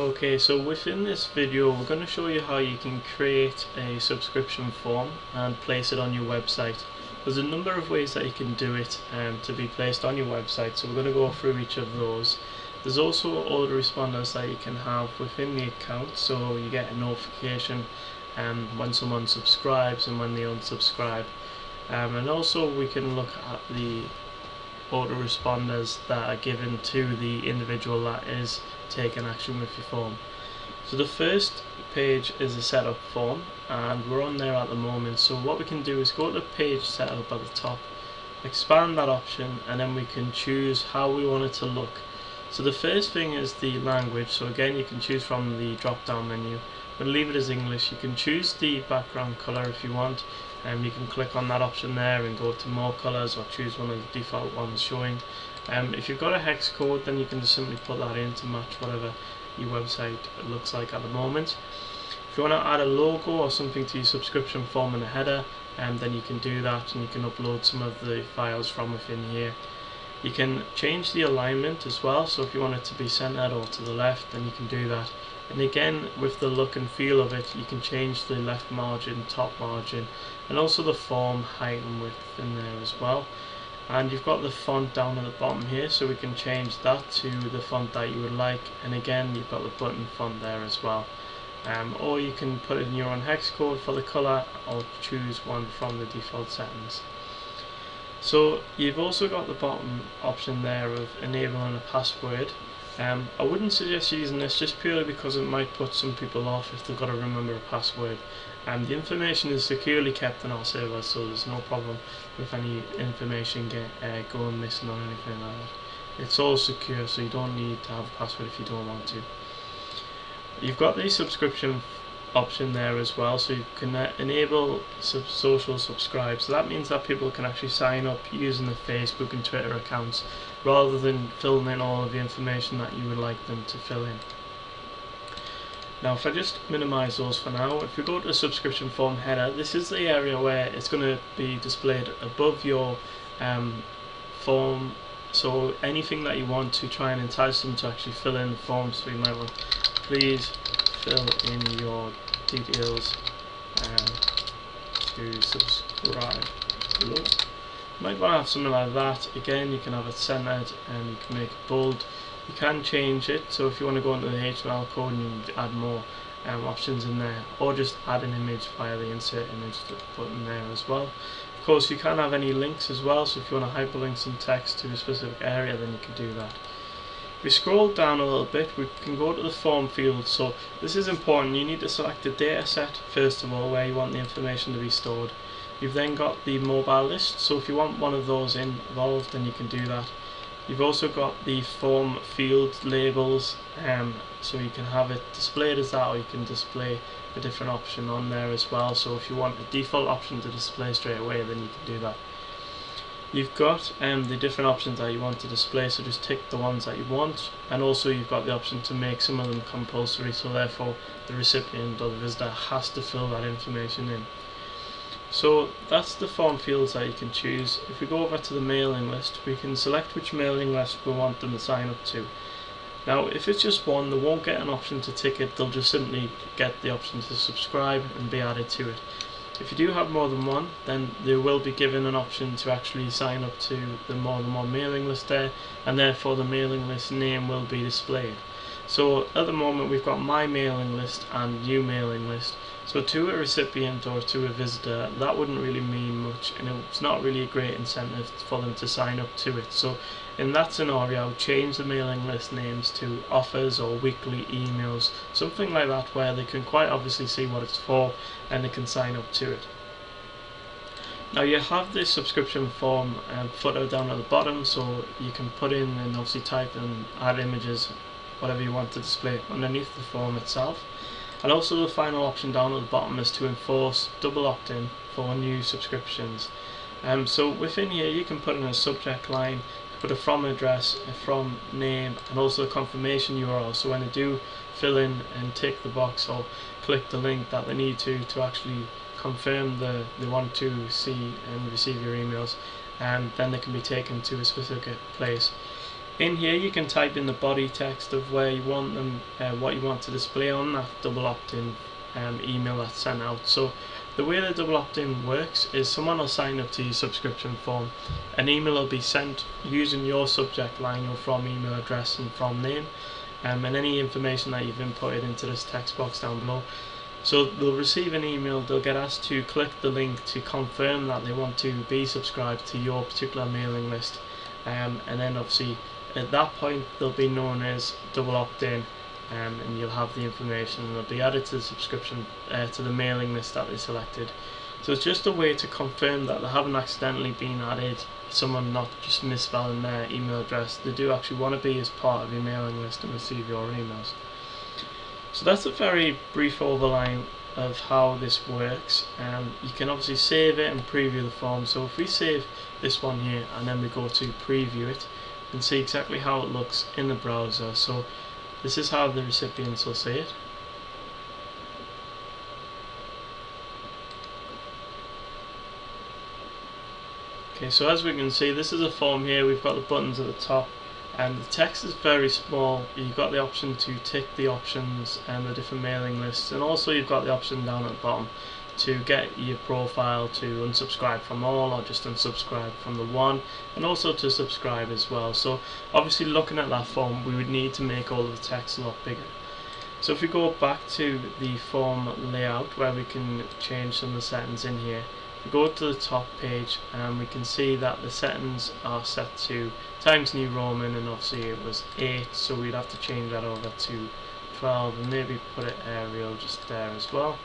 Okay, so within this video we're going to show you how you can create a subscription form and place it on your website. There's a number of ways that you can do it to be placed on your website, so we're going to go through each of those. There's also autoresponders that you can have within the account, so you get a notification when someone subscribes and when they unsubscribe. And also we can look at the autoresponders that are given to the individual that is taking action with your form. So the first page is a setup form, and we're on there at the moment. So what we can do is go to the page setup at the top, expand that option, and then we can choose how we want it to look. So the first thing is the language. So again, you can choose from the drop down menu. We'll leave it as English. You can choose the background color if you want, and you can click on that option there and go to more colors or choose one of the default ones showing. If you've got a hex code, then you can just simply put that in to match whatever your website looks like at the moment. If you want to add a logo or something to your subscription form in a header, then you can do that, and you can upload some of the files from within here. You can change the alignment as well, so if you want it to be centered or to the left, then you can do that. And again, with the look and feel of it, you can change the left margin, top margin, and also the form height and width in there as well. And you've got the font down at the bottom here, so we can change that to the font that you would like. And again, you've got the button font there as well. Or you can put in your own hex code for the color, or choose one from the default settings. So you've also got the bottom option there of enabling a password. I wouldn't suggest using this just purely because it might put some people off if they've got to remember a password. The information is securely kept on our server, so there's no problem with any information going missing or anything like that. It's all secure, so you don't need to have a password if you don't want to. You've got the subscription option there as well, so you can enable social subscribe. So that means that people can actually sign up using the Facebook and Twitter accounts rather than filling in all of the information that you would like them to fill in. Now if I just minimize those for now, if we go to the subscription form header, this is the area where it's going to be displayed above your form. So anything that you want to try and entice them to actually fill in the form, so you might want, please fill in your details to subscribe below. You might want to have something like that. Again, you can have it centered and you can make it bold. You can change it, so if you want to go into the HTML code and you add more options in there, or just add an image via the insert image button there as well. Of course, you can have any links as well, so if you want to hyperlink some text to a specific area, then you can do that. If we scroll down a little bit, we can go to the form field. So this is important. You need to select the data set first of all, where you want the information to be stored. You've then got the mobile list, so if you want one of those involved, then you can do that. You've also got the form field labels, so you can have it displayed as that, or you can display a different option on there as well. So if you want a default option to display straight away, then you can do that. You've got the different options that you want to display, so just tick the ones that you want, and also you've got the option to make some of them compulsory, so therefore the recipient or the visitor has to fill that information in. So that's the form fields that you can choose. If we go over to the mailing list, we can select which mailing list we want them to sign up to. Now if it's just one, they won't get an option to tick it, they'll just simply get the option to subscribe and be added to it. If you do have more than one, then they will be given an option to actually sign up to the more than one mailing list there, and therefore the mailing list name will be displayed. So at the moment we've got my mailing list and new mailing list. So to a recipient or to a visitor, that wouldn't really mean much, and it's not really a great incentive for them to sign up to it. So in that scenario, I would change the mailing list names to offers or weekly emails, something like that, where they can quite obviously see what it's for and they can sign up to it. Now you have this subscription form footer down at the bottom, so you can put in and obviously type and add images, whatever you want to display underneath the form itself. And also the final option down at the bottom is to enforce double opt-in for new subscriptions. So within here you can put in a subject line, put a from address, a from name, and also a confirmation URL, so when they do fill in and tick the box or click the link that they need to actually confirm they want to see and receive your emails, and then they can be taken to a specific place. In here you can type in the body text of where you want them, what you want to display on that double opt-in email that's sent out. So the way the double opt-in works is someone will sign up to your subscription form. An email will be sent using your subject line, your from email address and from name, and any information that you've inputted into this text box down below. So they'll receive an email, they'll get asked to click the link to confirm that they want to be subscribed to your particular mailing list, and then obviously at that point they'll be known as double opt-in, and you'll have the information and they'll be added to the subscription, to the mailing list that they selected. So it's just a way to confirm that they haven't accidentally been added, someone not just misspelling their email address. They do actually want to be as part of your mailing list and receive your emails. So that's a very brief overline of how this works. You can obviously save it and preview the form. So if we save this one here and then we go to preview it, you can see exactly how it looks in the browser. So this is how the recipients will see it. Okay, so as we can see, this is a form here. We've got the buttons at the top and the text is very small. You've got the option to tick the options and the different mailing lists, and also you've got the option down at the bottom to get your profile to unsubscribe from all or just unsubscribe from the one, and also to subscribe as well. So obviously looking at that form we would need to make all of the text a lot bigger. So if we go back to the form layout where we can change some of the settings in here, we go to the top page and we can see that the settings are set to Times New Roman, and obviously it was 8, so we'd have to change that over to 12 and maybe put it Arial just there as well.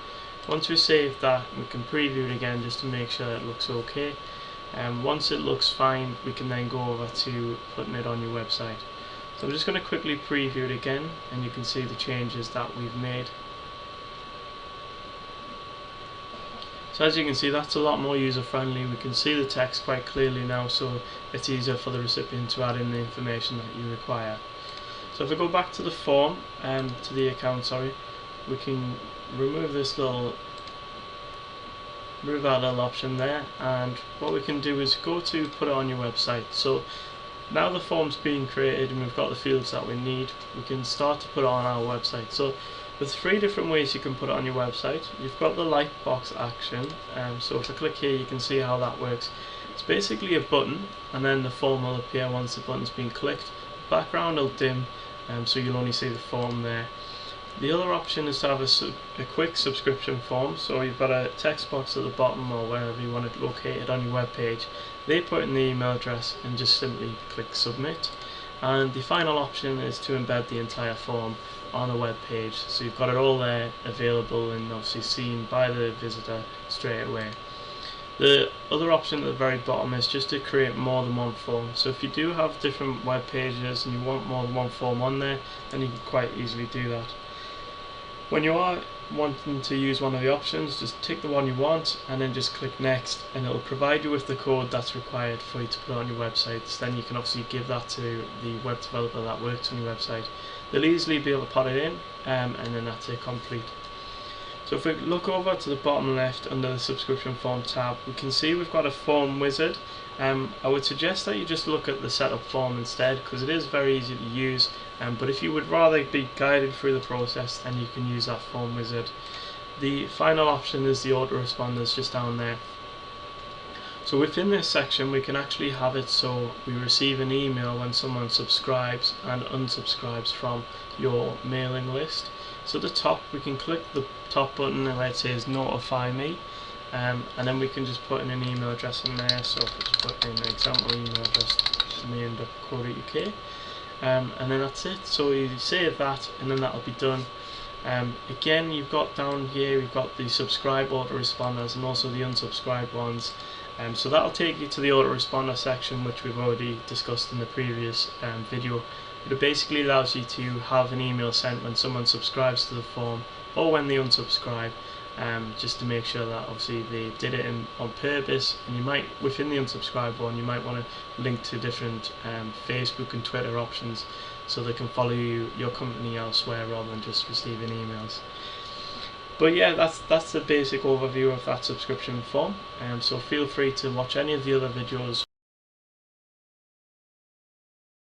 Once we save that, we can preview it again just to make sure it looks okay, and once it looks fine we can then go over to putting it on your website. So I'm just going to quickly preview it again and you can see the changes that we've made. So as you can see, that's a lot more user friendly. We can see the text quite clearly now, so it's easier for the recipient to add in the information that you require. So if we go back to the form, to the account, we can remove that little option there, and what we can do is go to put it on your website. So now the form's being created and we've got the fields that we need, we can start to put it on our website. So there's 3 different ways you can put it on your website. You've got the lightbox action, so if I click here you can see how that works. It's basically a button and then the form will appear once the button's been clicked. The background will dim, so you'll only see the form there. The other option is to have a quick subscription form, so you've got a text box at the bottom or wherever you want it located on your web page. They put in the email address and just simply click submit. And the final option is to embed the entire form on a web page, so you've got it all there available and obviously seen by the visitor straight away. The other option at the very bottom is just to create more than one form. So if you do have different web pages and you want more than one form on there, then you can quite easily do that. When you are wanting to use one of the options, just tick the one you want and then just click next, and it will provide you with the code that's required for you to put on your website. Then you can obviously give that to the web developer that works on your website. They'll easily be able to put it in, and then that's it, complete. So if we look over to the bottom left under the subscription form tab, we can see we've got a form wizard. I would suggest that you just look at the setup form instead, because it is very easy to use, but if you would rather be guided through the process, then you can use that form wizard. The final option is the autoresponders just down there. So within this section we can actually have it so we receive an email when someone subscribes and unsubscribes from your mailing list. So at the top we can click the top button and where it says notify me, and then we can just put in an email address in there. So if we just put in an example email address, main.co.uk, and then that's it. So you save that and then that'll be done. Again, you've got down here, we've got the subscribe autoresponders and also the unsubscribe ones. So that'll take you to the autoresponder section, which we've already discussed in the previous video. It basically allows you to have an email sent when someone subscribes to the form or when they unsubscribe, just to make sure that obviously they did it on purpose. And you might, within the unsubscribe one, you might want to link to different Facebook and Twitter options so they can follow your company elsewhere rather than just receiving emails. But yeah, that's the basic overview of that subscription form. So feel free to watch any of the other videos